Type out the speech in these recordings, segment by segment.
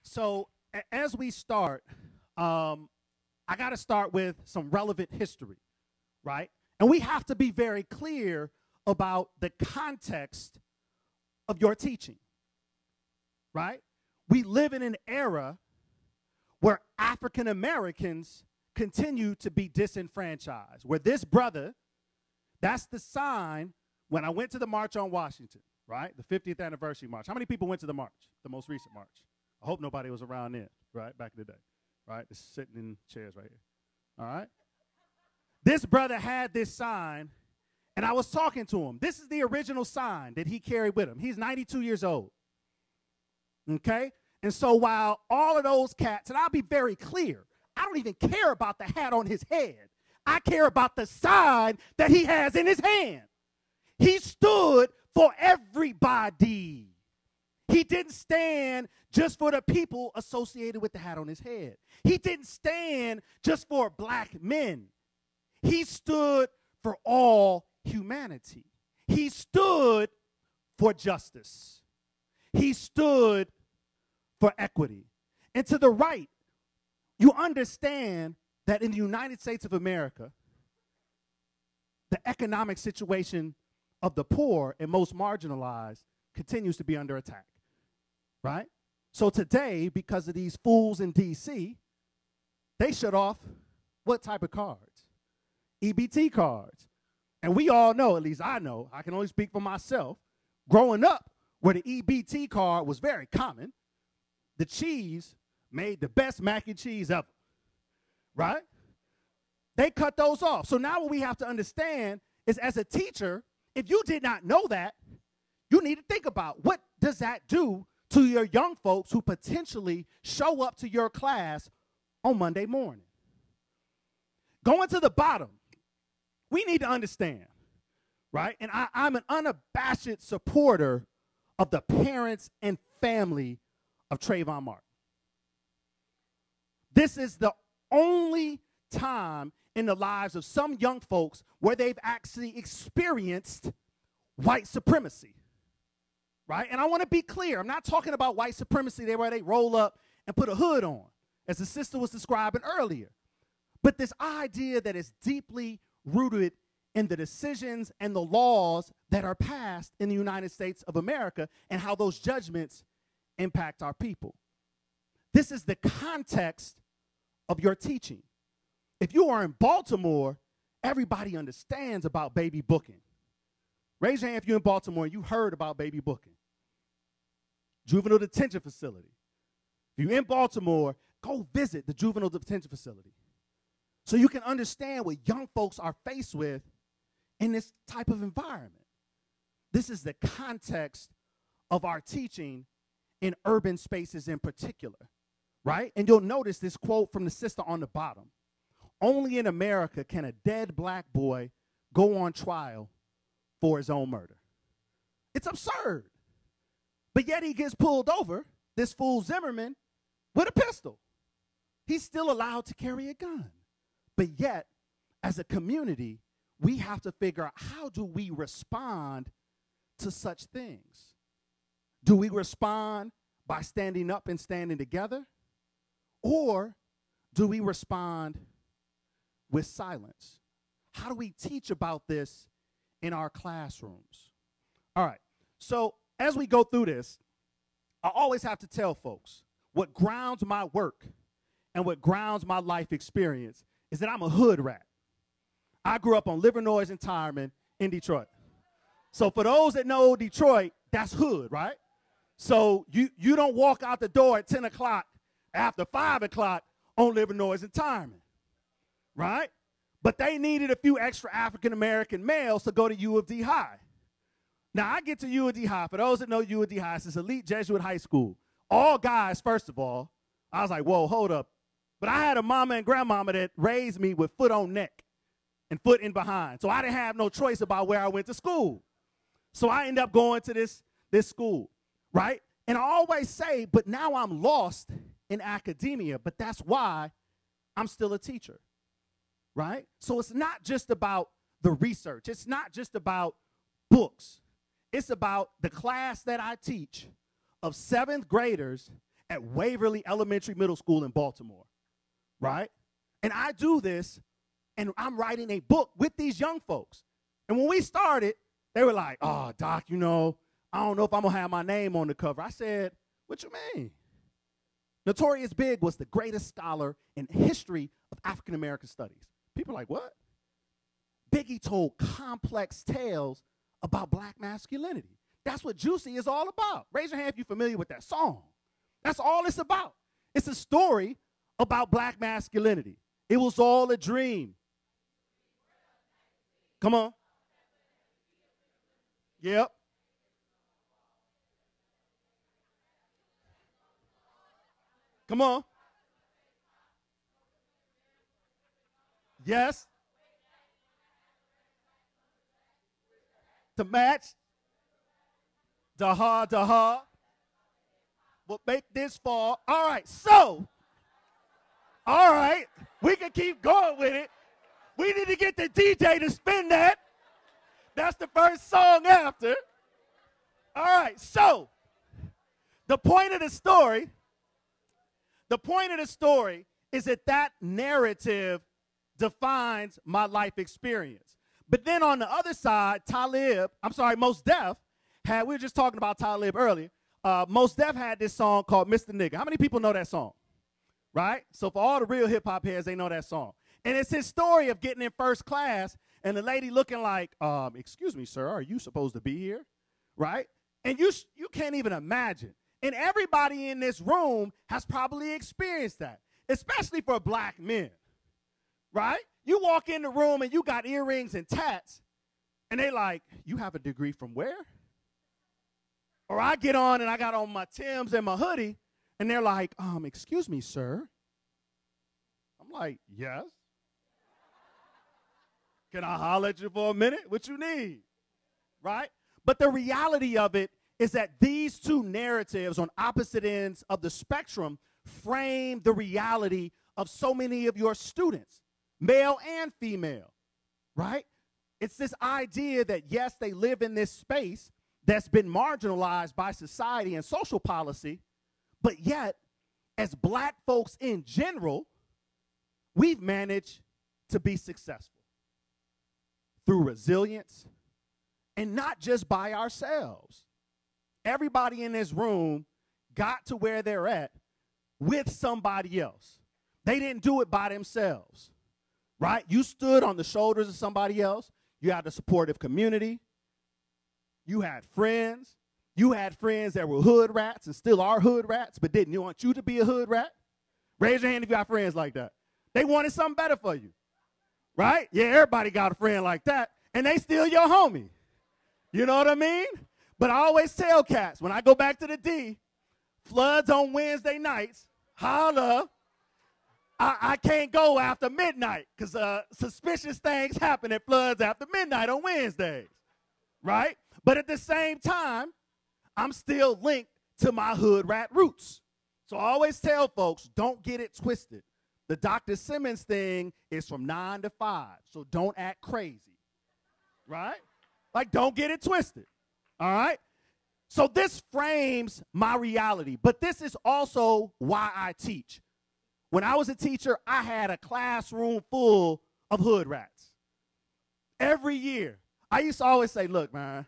So as we start, I got to start with some relevant history, right? And we have to be very clear about the context of your teaching, right? We live in an era where African Americans continue to be disenfranchised, where this brother, that's the sign when I went to the March on Washington, right? The 50th anniversary march. How many people went to the march, the most recent march? I hope nobody was around then, right, back in the day, right? Just sitting in chairs right here, all right? This brother had this sign, and I was talking to him. This is the original sign that he carried with him. He's 92 years old, okay? And so while all of those cats, and I'll be very clear, I don't even care about the hat on his head. I care about the sign that he has in his hand. He stood for everybody. He didn't stand just for the people associated with the hat on his head. He didn't stand just for black men. He stood for all humanity. He stood for justice. He stood for equity. And to the right, you understand that in the United States of America, the economic situation of the poor and most marginalized continues to be under attack, right? So today, because of these fools in D.C., they shut off what type of cards? EBT cards. And we all know, at least I know, I can only speak for myself, growing up where the EBT card was very common, the cheese made the best mac and cheese ever, right? They cut those off. So now what we have to understand is, as a teacher, if you did not know that, you need to think about what does that do to your young folks who potentially show up to your class on Monday morning. Going to the bottom, we need to understand, right? And I'm an unabashed supporter of the parents and family of Trayvon Martin. This is the only time in the lives of some young folks where they've actually experienced white supremacy, right? And I want to be clear. I'm not talking about white supremacy there where they roll up and put a hood on, as the sister was describing earlier. But this idea that is deeply rooted in the decisions and the laws that are passed in the United States of America and how those judgments impact our people. This is the context of your teaching. If you are in Baltimore, everybody understands about baby booking. Raise your hand if you're in Baltimore and you heard about baby booking. Juvenile detention facility. If you're in Baltimore, go visit the juvenile detention facility so you can understand what young folks are faced with in this type of environment. This is the context of our teaching in urban spaces in particular, right? And you'll notice this quote from the sister on the bottom. Only in America can a dead black boy go on trial for his own murder. It's absurd. But yet he gets pulled over, this fool Zimmerman, with a pistol. He's still allowed to carry a gun. But yet, as a community, we have to figure out, how do we respond to such things? Do we respond by standing up and standing together? Or do we respond with silence? How do we teach about this in our classrooms? All right, so as we go through this, I always have to tell folks what grounds my work and what grounds my life experience is that I'm a hood rat. I grew up on Livernois and Tireman in Detroit. So for those that know Detroit, that's hood, right? So you don't walk out the door at 10 o'clock after 5 o'clock on Livernois and Tireman, right? But they needed a few extra African-American males to go to U of D High. Now, I get to U of D High. For those that know U of D High, it's this elite Jesuit high school. All guys, first of all. I was like, whoa, hold up. But I had a mama and grandmama that raised me with foot on neck and foot in behind. So I didn't have no choice about where I went to school. So I ended up going to this school, right? And I always say, but now I'm lost in academia, but that's why I'm still a teacher, right? So it's not just about the research. It's not just about books. It's about the class that I teach of 7th graders at Waverly Elementary Middle School in Baltimore, right? And I do this, and I'm writing a book with these young folks. And when we started, they were like, oh, Doc, I don't know if I'm going to have my name on the cover. I said, what you mean? Notorious Big was the greatest scholar in history of African-American studies. People are like, what? Biggie told complex tales about black masculinity. That's what Juicy is all about. Raise your hand if you're familiar with that song. That's all it's about. It's a story about black masculinity. It was all a dream. Come on. Yep. Come on. Yes. To match. Daha. Will make this fall. All right, so. All right. We can keep going with it. We need to get the DJ to spin that. That's the first song after. All right, so. The point of the story is that narrative defines my life experience. But then on the other side, Mos Def we were just talking about Talib earlier. Mos Def had this song called Mr. Nigga. How many people know that song? Right? So for all the real hip hop heads, they know that song. And it's his story of getting in first class and the lady looking like, excuse me, sir, are you supposed to be here? Right? And you can't even imagine. And everybody in this room has probably experienced that, especially for black men, right? You walk in the room and you got earrings and tats, and they like, you have a degree from where? Or I get on and I got on my Timbs and my hoodie, and they're like, excuse me, sir. I'm like, yes. Can I holler at you for a minute? What you need, right? But the reality of it is that these two narratives on opposite ends of the spectrum frame the reality of so many of your students, male and female, right? It's this idea that, yes, they live in this space that's been marginalized by society and social policy, but yet, as black folks in general, we've managed to be successful through resilience and not just by ourselves. Everybody in this room got to where they're at with somebody else. They didn't do it by themselves, right? You stood on the shoulders of somebody else. You had a supportive community. You had friends. You had friends that were hood rats and still are hood rats, but didn't want you to be a hood rat. Raise your hand if you got friends like that. They wanted something better for you, right? Yeah, everybody got a friend like that, and they still your homie. You know what I mean? But I always tell cats, when I go back to the D, floods on Wednesday nights, holla, I can't go after midnight because suspicious things happen at floods after midnight on Wednesdays, right? But at the same time, I'm still linked to my hood rat roots. So I always tell folks, don't get it twisted. The Dr. Simmons thing is from 9 to 5, so don't act crazy, right? Like, don't get it twisted. All right? So this frames my reality, but this is also why I teach. When I was a teacher, I had a classroom full of hood rats. Every year, I used to always say, look, man,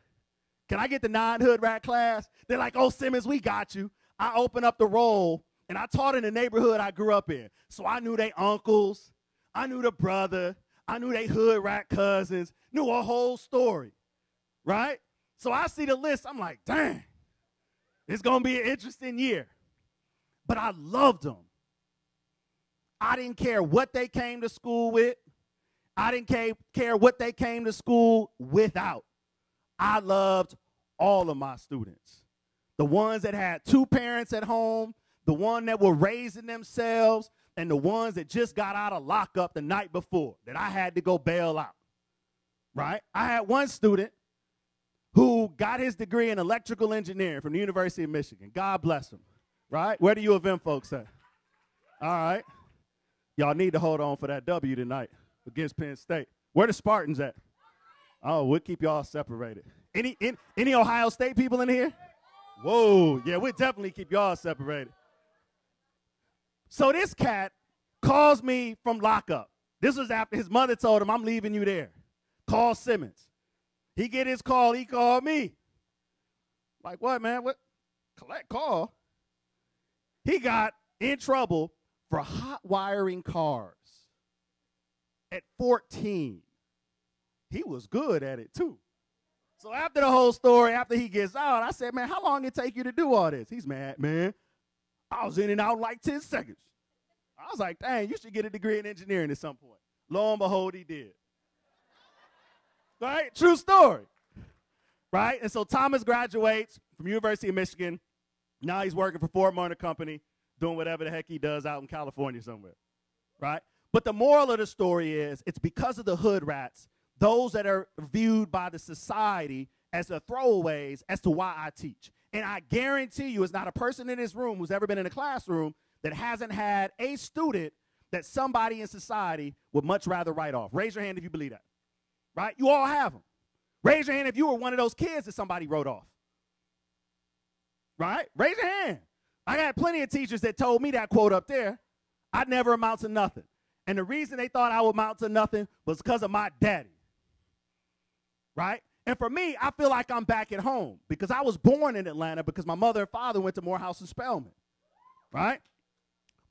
can I get the non-hood rat class? They're like, oh, Simmons, we got you. I opened up the roll, and I taught in the neighborhood I grew up in. So I knew they uncles, I knew the brother, I knew they hood rat cousins, knew a whole story, right? So I see the list, I'm like, dang, it's going to be an interesting year. But I loved them. I didn't care what they came to school with. I didn't care what they came to school without. I loved all of my students. The ones that had two parents at home, the one that were raising themselves, and the ones that just got out of lockup the night before that I had to go bail out, right? I had one student who got his degree in electrical engineering from the University of Michigan. God bless him, right? Where the U of M folks at? All right. Y'all need to hold on for that W tonight against Penn State. Where the Spartans at? Oh, we'll keep y'all separated. Any Ohio State people in here? Whoa, yeah, we'll definitely keep y'all separated. So this cat calls me from lockup. This was after his mother told him, I'm leaving you there. Call Simmons. He get his call, he called me. Like, what, man? What? Collect call? He got in trouble for hot wiring cars at 14. He was good at it, too. So after the whole story, after he gets out, I said, man, how long did it take you to do all this? He's mad, man. I was in and out in like 10 seconds. I was like, dang, you should get a degree in engineering at some point. Lo and behold, he did. Right? True story. Right? And so Thomas graduates from University of Michigan. Now he's working for Ford Motor Company, doing whatever the heck he does out in California somewhere. Right? But the moral of the story is it's because of the hood rats, those that are viewed by the society as the throwaways, as to why I teach. And I guarantee you it's not a person in this room who's ever been in a classroom that hasn't had a student that somebody in society would much rather write off. Raise your hand if you believe that. Right? You all have them. Raise your hand if you were one of those kids that somebody wrote off. Right? Raise your hand. I got plenty of teachers that told me that quote up there. I'd never amount to nothing. And the reason they thought I would amount to nothing was because of my daddy. Right? And for me, I feel like I'm back at home because I was born in Atlanta because my mother and father went to Morehouse and Spelman. Right?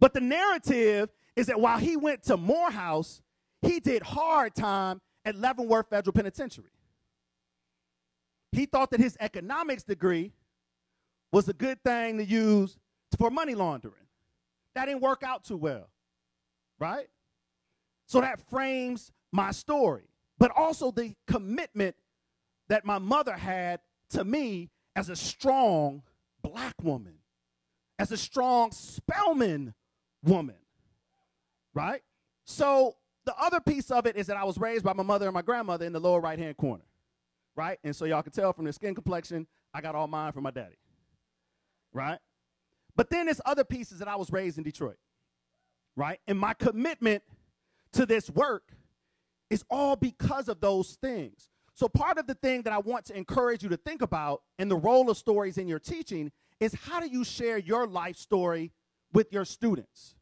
But the narrative is that while he went to Morehouse, he did hard time at Leavenworth Federal Penitentiary. He thought that his economics degree was a good thing to use for money laundering. That didn't work out too well, right? So that frames my story, but also the commitment that my mother had to me as a strong black woman, as a strong Spelman woman, right? So the other piece of it is that I was raised by my mother and my grandmother in the lower right-hand corner, right? And so y'all can tell from the skin complexion, I got all mine from my daddy, right? But then there's other pieces that I was raised in Detroit, right? And my commitment to this work is all because of those things. So part of the thing that I want to encourage you to think about in the role of stories in your teaching is how do you share your life story with your students?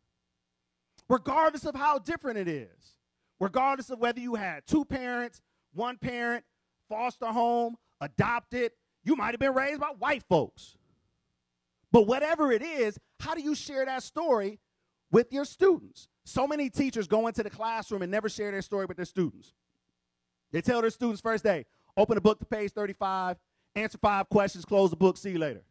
Regardless of how different it is, regardless of whether you had two parents, one parent, foster home, adopted, you might have been raised by white folks. But whatever it is, how do you share that story with your students? So many teachers go into the classroom and never share their story with their students. They tell their students first day, open the book to page 35, answer 5 questions, close the book, see you later.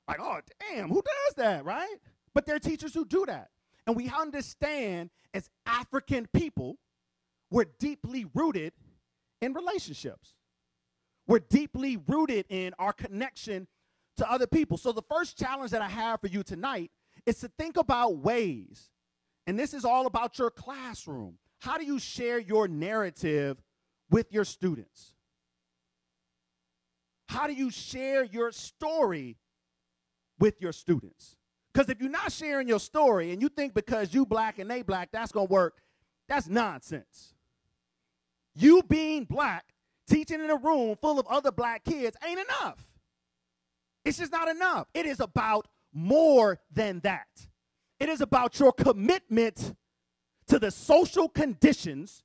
Like, oh, damn, who does that, right? But there are teachers who do that. And we understand as African people, we're deeply rooted in relationships. We're deeply rooted in our connection to other people. So the first challenge that I have for you tonight is to think about ways, and this is all about your classroom. How do you share your narrative with your students? How do you share your story with your students? Because if you're not sharing your story and you think because you black and they black, that's going to work, that's nonsense. You being black, teaching in a room full of other black kids ain't enough. It's just not enough. It is about more than that. It is about your commitment to the social conditions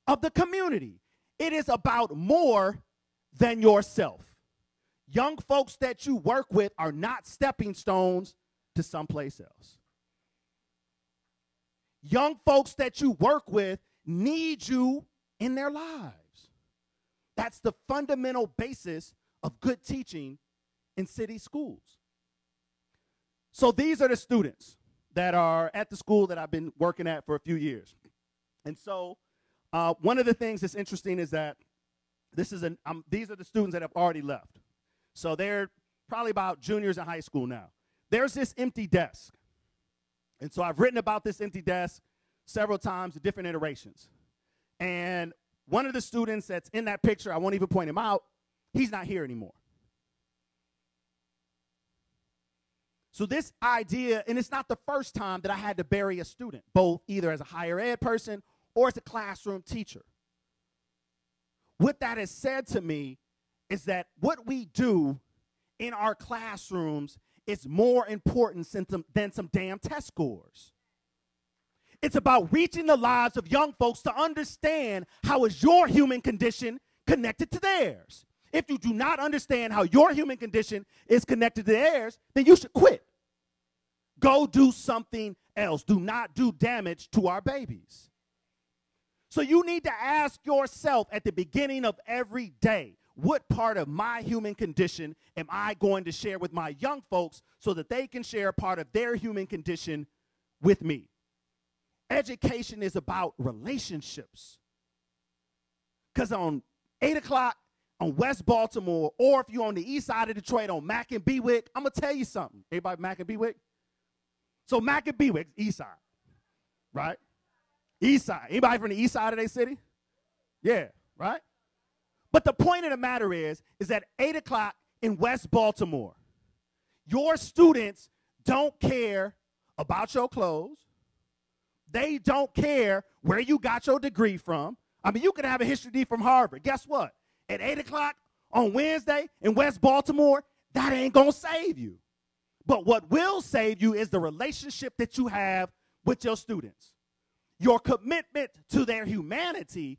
of the community. It is about more than yourself. Young folks that you work with are not stepping stones to someplace else. Young folks that you work with need you in their lives. That's the fundamental basis of good teaching in city schools. So these are the students that are at the school that I've been working at for a few years. And so one of the things that's interesting is that these are the students that have already left. So they're probably about juniors in high school now. There's this empty desk. And so I've written about this empty desk several times in different iterations. And one of the students that's in that picture, I won't even point him out, he's not here anymore. So this idea, and it's not the first time that I had to bury a student, both either as a higher ed person or as a classroom teacher. What that has said to me is that what we do in our classrooms is more important than some damn test scores. It's about reaching the lives of young folks to understand how is your human condition connected to theirs. If you do not understand how your human condition is connected to theirs, then you should quit. Go do something else. Do not do damage to our babies. So you need to ask yourself at the beginning of every day, what part of my human condition am I going to share with my young folks so that they can share part of their human condition with me? Education is about relationships. Because on 8 o'clock on West Baltimore, or if you're on the east side of Detroit on Mack and Bewick, I'm going to tell you something. Everybody Mack and Bewick? So Mack and Bewick, east side, right? East side. Anybody from the east side of their city? Yeah, right? But the point of the matter is that 8 o'clock in West Baltimore, your students don't care about your clothes. They don't care where you got your degree from. I mean, you could have a history degree from Harvard. Guess what? At 8 o'clock on Wednesday in West Baltimore, that ain't going to save you. But what will save you is the relationship that you have with your students. Your commitment to their humanity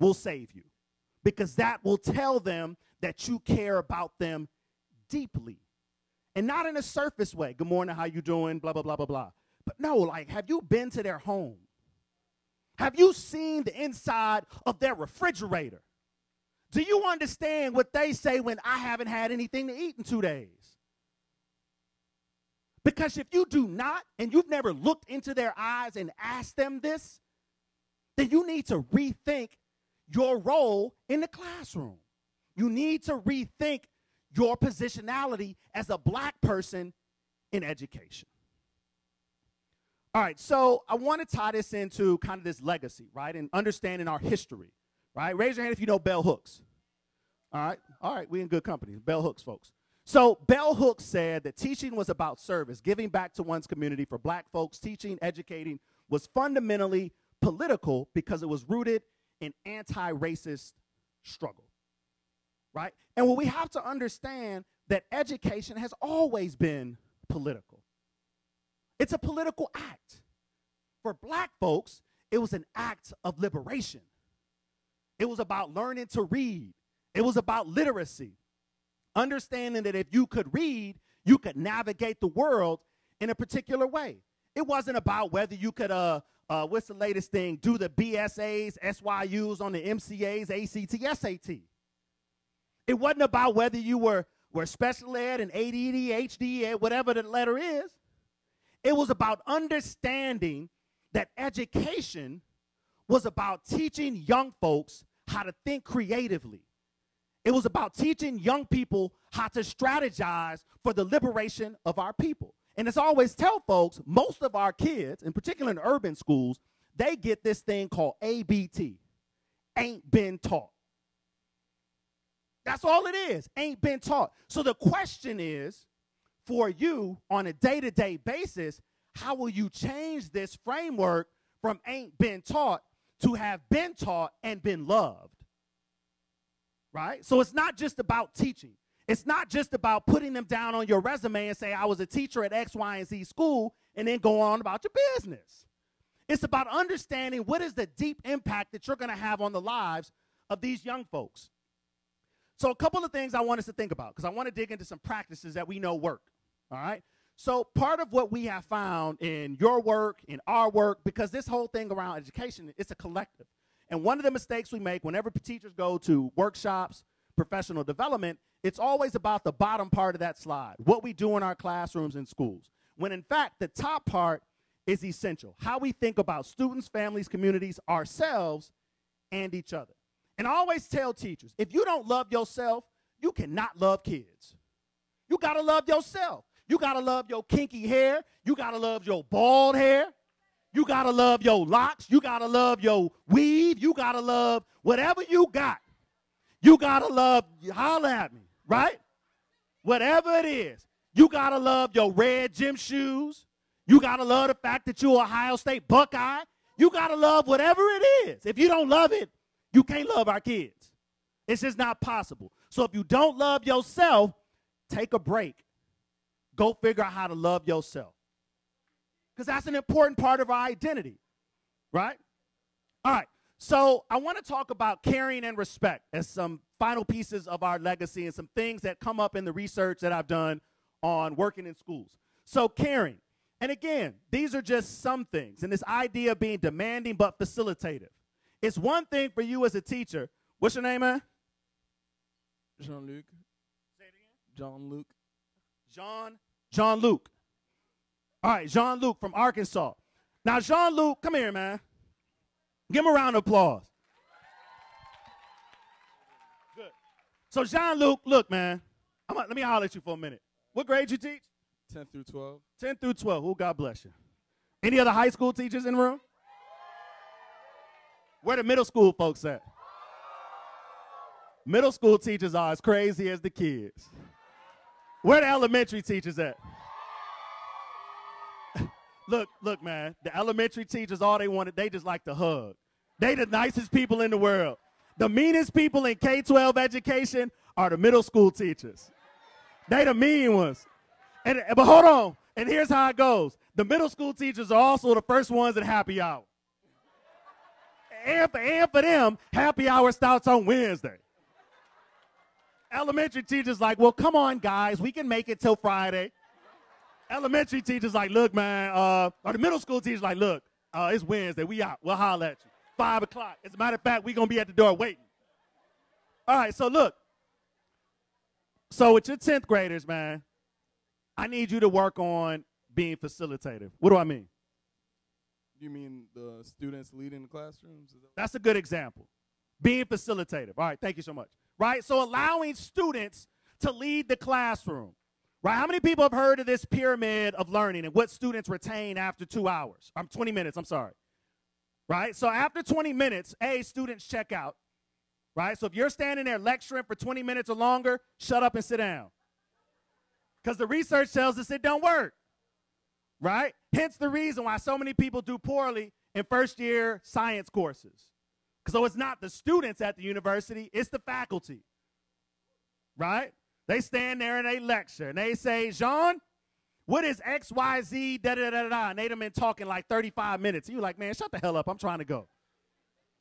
will save you, because that will tell them that you care about them deeply and not in a surface way. Good morning, how you doing, blah, blah, blah, blah, blah. But no, like, have you been to their home? Have you seen the inside of their refrigerator? Do you understand what they say when I haven't had anything to eat in 2 days? Because if you do not, and you've never looked into their eyes and asked them this, then you need to rethink your role in the classroom. You need to rethink your positionality as a black person in education. All right, so I want to tie this into kind of this legacy, right, and understanding our history, right? Raise your hand if you know Bell Hooks. All right, we in good company. Bell Hooks, folks. So Bell Hooks said that teaching was about service, giving back to one's community. For black folks, teaching, educating was fundamentally political because it was rooted in anti-racist struggle, right? And what we have to understand that education has always been political. It's a political act. For black folks, it was an act of liberation. It was about learning to read. It was about literacy. Understanding that if you could read, you could navigate the world in a particular way. It wasn't about whether you could, what's the latest thing, do the BSAs, SYUs on the MCAs, ACT, SAT. It wasn't about whether you were special ed and ADD, HD, whatever the letter is. It was about understanding that education was about teaching young folks how to think creatively. It was about teaching young people how to strategize for the liberation of our people. And as I always tell folks, most of our kids, in particular in urban schools, they get this thing called ABT, ain't been taught. That's all it is, ain't been taught. So the question is, for you on a day-to-day basis, how will you change this framework from ain't been taught to have been taught and been loved? Right? So it's not just about teaching. It's not just about putting them down on your resume and say, I was a teacher at X, Y, and Z school, and then go on about your business. It's about understanding what is the deep impact that you're going to have on the lives of these young folks. So a couple of things I want us to think about, because I want to dig into some practices that we know work. All right? So part of what we have found in your work, in our work, because this whole thing around education, it's a collective. And one of the mistakes we make whenever teachers go to workshops, professional development, it's always about the bottom part of that slide, what we do in our classrooms and schools. When in fact, the top part is essential, how we think about students, families, communities, ourselves, and each other. And I always tell teachers, if you don't love yourself, you cannot love kids. You got to love yourself. You got to love your kinky hair. You got to love your bald hair. You got to love your locks. You got to love your weave. You got to love whatever you got. You got to love, holler at me, right? Whatever it is. You got to love your red gym shoes. You got to love the fact that you're Ohio State Buckeye. You got to love whatever it is. If you don't love it, you can't love our kids. It's just not possible. So if you don't love yourself, take a break. go figure out how to love yourself. Because that's an important part of our identity, right? All right, so I want to talk about caring and respect as some final pieces of our legacy and some things that come up in the research that I've done on working in schools. So caring. And again, these are just some things. And this idea of being demanding but facilitative. It's one thing for you as a teacher. What's your name, man? Jean-Luc. Say it again. Jean-Luc. Jean-Luc. All right, Jean-Luc from Arkansas. Now, Jean-Luc, come here, man. Give him a round of applause. Good. So, Jean-Luc, look, man. Let me holler at you for a minute. What grade you teach? 10 through 12. 10 through 12. Oh, God bless you. Any other high school teachers in the room? Where the middle school folks at? Middle school teachers are as crazy as the kids. Where the elementary teachers at? Look, man. The elementary teachers, all they wanted, they just like to hug. They the nicest people in the world. The meanest people in K-12 education are the middle school teachers. They the mean ones. But hold on. And here's how it goes. The middle school teachers are also the first ones at happy hour. And for them, happy hour starts on Wednesday. Elementary teachers like, well, come on, guys. We can make it till Friday. Elementary teachers like, look, man. Or the middle school teachers like, look, it's Wednesday. We out. We'll holler at you. 5 o'clock. As a matter of fact, we're going to be at the door waiting. All right, so look. So with your 10th graders, man, I need you to work on being facilitative. What do I mean? You mean the students leading the classrooms? That's a good example. Being facilitative. All right, thank you so much. Right, so allowing students to lead the classroom. Right, how many people have heard of this pyramid of learning and what students retain after 2 hours? 20 minutes, I'm sorry. Right, so after 20 minutes, students check out. Right, so if you're standing there lecturing for 20 minutes or longer, shut up and sit down. Because the research tells us it don't work. Right, hence the reason why so many people do poorly in first-year science courses. So it's not the students at the university, it's the faculty. Right? They stand there and they lecture, and they say, Jean, what is X, Y, Z, da-da-da-da-da, and they done been talking like 35 minutes. And you're like, man, shut the hell up, I'm trying to go.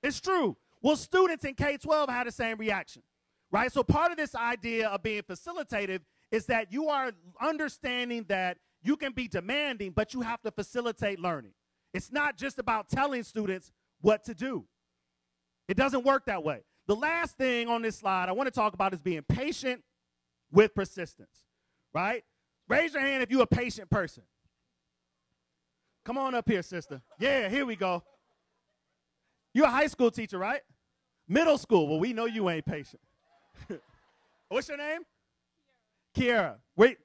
It's true. Well, students in K-12 had the same reaction, right? So part of this idea of being facilitative is that you are understanding that you can be demanding, but you have to facilitate learning. It's not just about telling students what to do. It doesn't work that way. The last thing on this slide I want to talk about is being patient with persistence, right? Raise your hand if you're a patient person. Come on up here, sister. Yeah, here we go. You're a high school teacher, right? Middle school. Well, we know you ain't patient. What's your name? Kiara. Where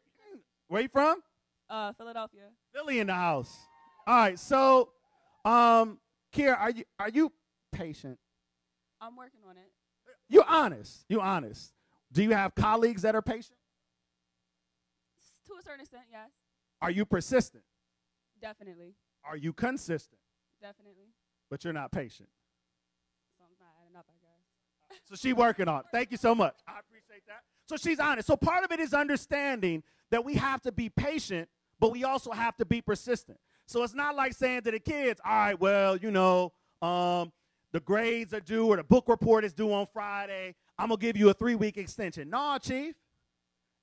you from? Philadelphia. Philly in the house. All right, so, Kiara, are you patient? I'm working on it. You're honest. You're honest. Do you have colleagues that are patient? To a certain extent, yes. Are you persistent? Definitely. Are you consistent? Definitely. But you're not patient. Something's not adding up, I guess. So she's working on it. Thank you so much. I appreciate that. So she's honest. So part of it is understanding that we have to be patient, but we also have to be persistent. So it's not like saying to the kids, all right, well, the grades are due or the book report is due on Friday. I'm going to give you a 3-week extension. No, Chief.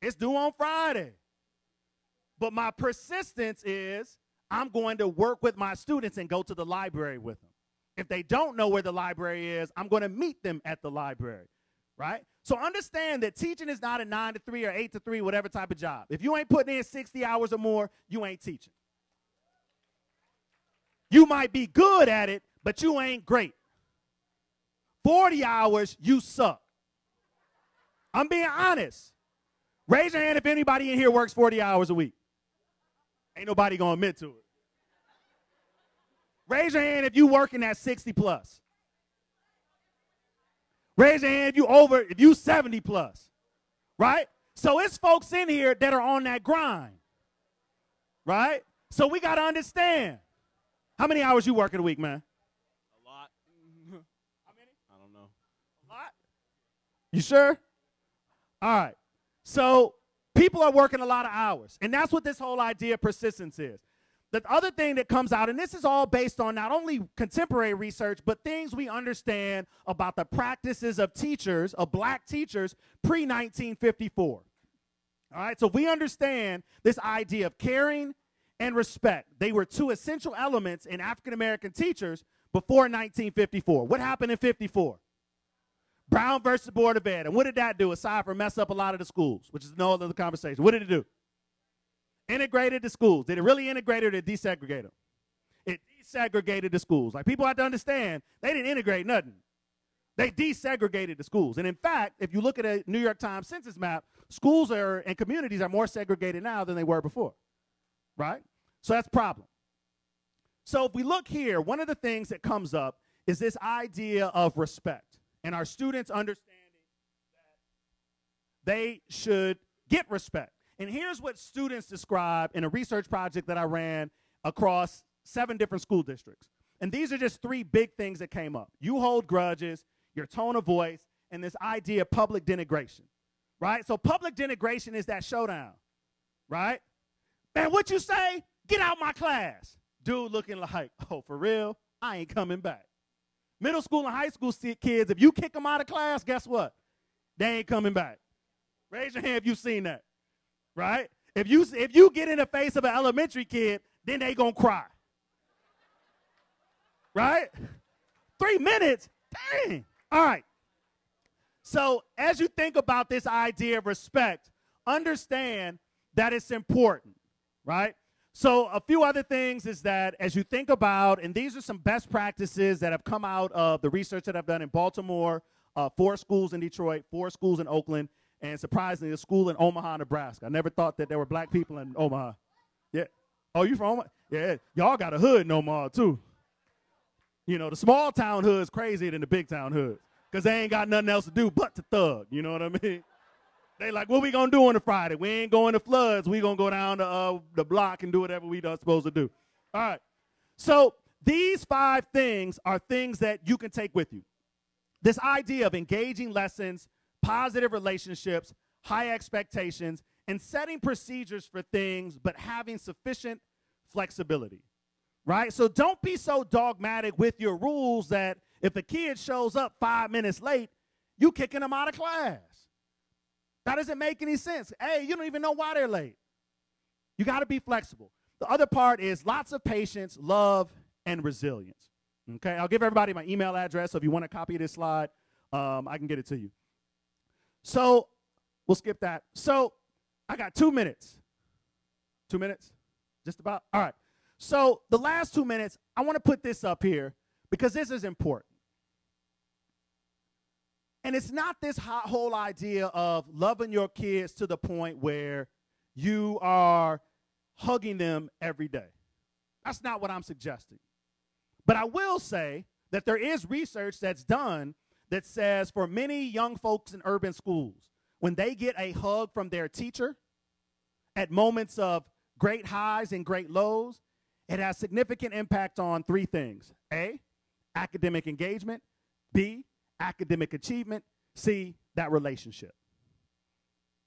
It's due on Friday. But my persistence is I'm going to work with my students and go to the library with them. If they don't know where the library is, I'm going to meet them at the library, right? So understand that teaching is not a 9 to 3 or 8 to 3, whatever type of job. If you ain't putting in 60 hours or more, you ain't teaching. You might be good at it, but you ain't great. 40 hours, you suck. I'm being honest. Raise your hand if anybody in here works 40 hours a week. Ain't nobody going to admit to it. Raise your hand if you working at 60 plus. Raise your hand if you 70 plus. Right? So it's folks in here that are on that grind. Right? So we got to understand. How many hours you work in a week, man? A lot. How many? I don't know. A lot? You sure? All right. So People are working a lot of hours, and that's what this whole idea of persistence is. The other thing that comes out, and this is all based on not only contemporary research, but things we understand about the practices of teachers, of black teachers, pre-1954. All right, so we understand this idea of caring and respect. They were two essential elements in African-American teachers before 1954. What happened in 54? Brown versus Board of Ed. And what did that do, aside from mess up a lot of the schools, which is no other conversation? What did it do? Integrated the schools. Did it really integrate or did it desegregate them? It desegregated the schools. Like, people have to understand, they didn't integrate nothing. They desegregated the schools. And in fact, if you look at a New York Times census map, schools and communities are more segregated now than they were before, right? So that's a problem. So if we look here, one of the things that comes up is this idea of respect and our students understanding that they should get respect. And here's what students describe in a research project that I ran across 7 different school districts. And these are just 3 big things that came up. You hold grudges, your tone of voice, and this idea of public denigration, right? So public denigration is that showdown, right? Man, what you say? Get out my class. Dude looking like, oh, for real? I ain't coming back. Middle school and high school kids, if you kick them out of class, guess what? They ain't coming back. Raise your hand if you've seen that, right? If you get in the face of an elementary kid, then they gonna cry, right? 3 minutes, dang. All right. So as you think about this idea of respect, understand that it's important, right? So a few other things is that as you think about, and these are some best practices that have come out of the research that I've done in Baltimore, 4 schools in Detroit, 4 schools in Oakland, and surprisingly, a school in Omaha, Nebraska. I never thought that there were black people in Omaha. Yeah. Oh, you from Omaha? Yeah. Y'all got a hood in Omaha, too. You know, the small town hood's crazier than the big town hood because they ain't got nothing else to do but to thug. You know what I mean? They like, what we going to do on a Friday? We ain't going to Floods. We going to go down to the block and do whatever we done supposed to do. All right. So these 5 things are things that you can take with you. This idea of engaging lessons, positive relationships, high expectations, and setting procedures for things, but having sufficient flexibility, right? So don't be so dogmatic with your rules that if a kid shows up 5 minutes late, you kicking them out of class. That doesn't make any sense. Hey, you don't even know why they're late. You got to be flexible. The other part is lots of patience, love, and resilience. Okay, I'll give everybody my email address, so if you want a copy of this slide, I can get it to you. So we'll skip that. So I got 2 minutes. 2 minutes? Just about? All right. So the last 2 minutes, I want to put this up here because this is important. And it's not this whole idea of loving your kids to the point where you are hugging them every day. That's not what I'm suggesting. But I will say that there is research that's done that says for many young folks in urban schools, when they get a hug from their teacher at moments of great highs and great lows, it has significant impact on 3 things. A, academic engagement. B, academic achievement. C, that relationship,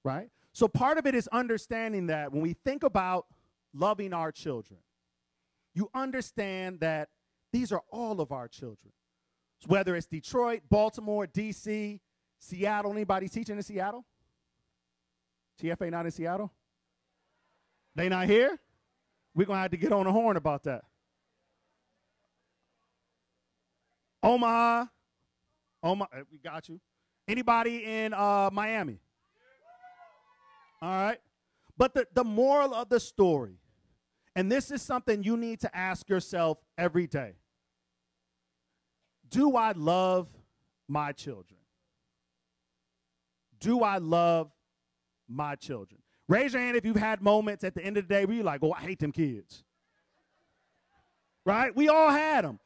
right? So part of it is understanding that when we think about loving our children, you understand that these are all of our children. So whether it's Detroit, Baltimore, D.C., Seattle. Anybody teaching in Seattle? TFA not in Seattle? They not here? We're going to have to get on the horn about that. Omaha, we got you. Anybody in Miami? All right. But the moral of the story, and this is something you need to ask yourself every day. Do I love my children? Do I love my children? Raise your hand if you've had moments at the end of the day where you're like, oh, I hate them kids. Right? We all had them.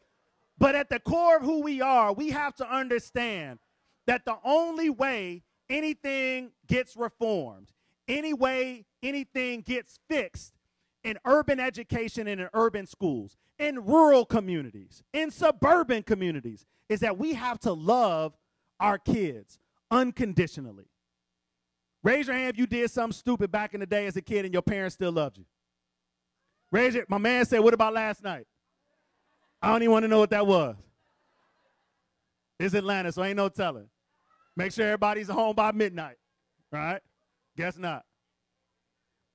But at the core of who we are, we have to understand that the only way anything gets reformed, any way anything gets fixed in urban education and in urban schools, in rural communities, in suburban communities, is that we have to love our kids unconditionally. Raise your hand if you did something stupid back in the day as a kid and your parents still loved you. Raise it. My man said, what about last night? I don't even want to know what that was. It's Atlanta, so ain't no telling. Make sure everybody's home by midnight, right? Guess not.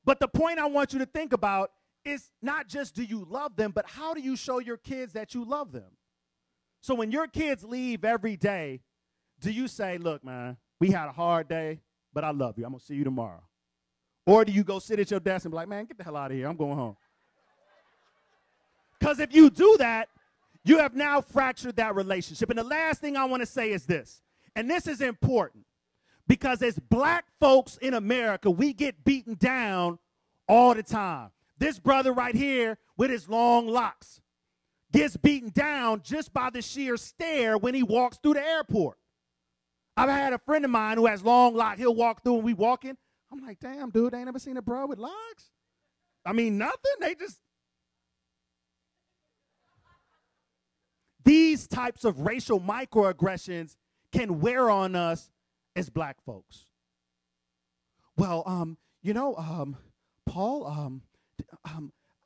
But the point I want you to think about is not just do you love them, but how do you show your kids that you love them? So when your kids leave every day, do you say, look, man, we had a hard day, but I love you. I'm going to see you tomorrow. Or do you go sit at your desk and be like, man, get the hell out of here. I'm going home. Because if you do that, you have now fractured that relationship. And the last thing I want to say is this, and this is important, because as black folks in America, we get beaten down all the time. This brother right here with his long locks gets beaten down just by the sheer stare when he walks through the airport. I've had a friend of mine who has long locks. He'll walk through and we walking. I'm like, damn, dude, I ain't never seen a bro with locks. I mean, nothing. They just. These types of racial microaggressions can wear on us as black folks. Well, Paul,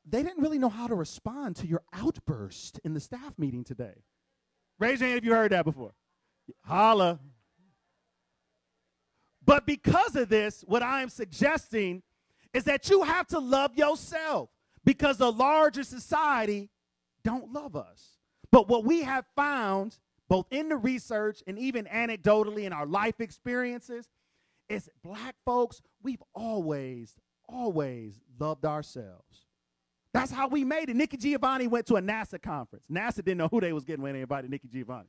they didn't really know how to respond to your outburst in the staff meeting today. Raise your hand if you heard that before. Holla. But because of this, what I am suggesting is that you have to love yourself because the larger society don't love us. But what we have found, both in the research and even anecdotally in our life experiences, is black folks, we've always loved ourselves. That's how we made it. Nikki Giovanni went to a NASA conference. NASA didn't know who they was getting when they invited Nikki Giovanni.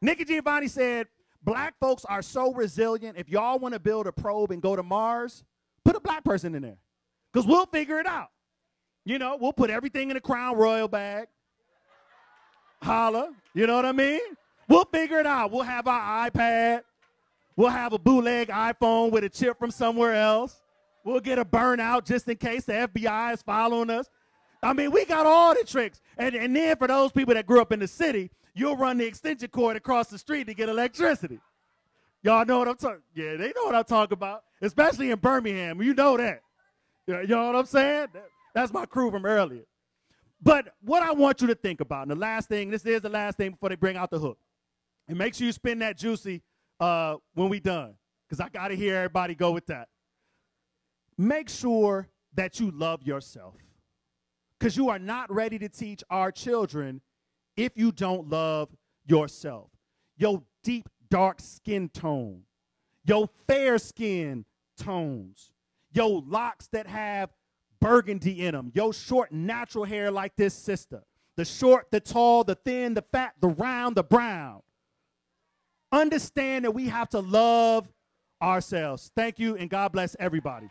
Nikki Giovanni said, black folks are so resilient. If y'all want to build a probe and go to Mars, put a black person in there because we'll figure it out. You know, we'll put everything in a Crown Royal bag. Holla, you know what I mean? We'll figure it out. We'll have our iPad. We'll have a bootleg iPhone with a chip from somewhere else. We'll get a burnout just in case the FBI is following us. I mean, we got all the tricks. And then for those people that grew up in the city, you'll run the extension cord across the street to get electricity. Y'all know what I'm talking about? Yeah, they know what I'm talking about, especially in Birmingham. You know that. You know what I'm saying? That's my crew from earlier. But what I want you to think about, and the last thing, this is the last thing before they bring out the hook. And make sure you spin that juicy when we done, because I got to hear everybody go with that. Make sure that you love yourself, because you are not ready to teach our children if you don't love yourself. Your deep, dark skin tone, your fair skin tones, your locks that have burgundy in them, your short, natural hair like this sister, the short, the tall, the thin, the fat, the round, the brown. Understand that we have to love ourselves. Thank you, and God bless everybody.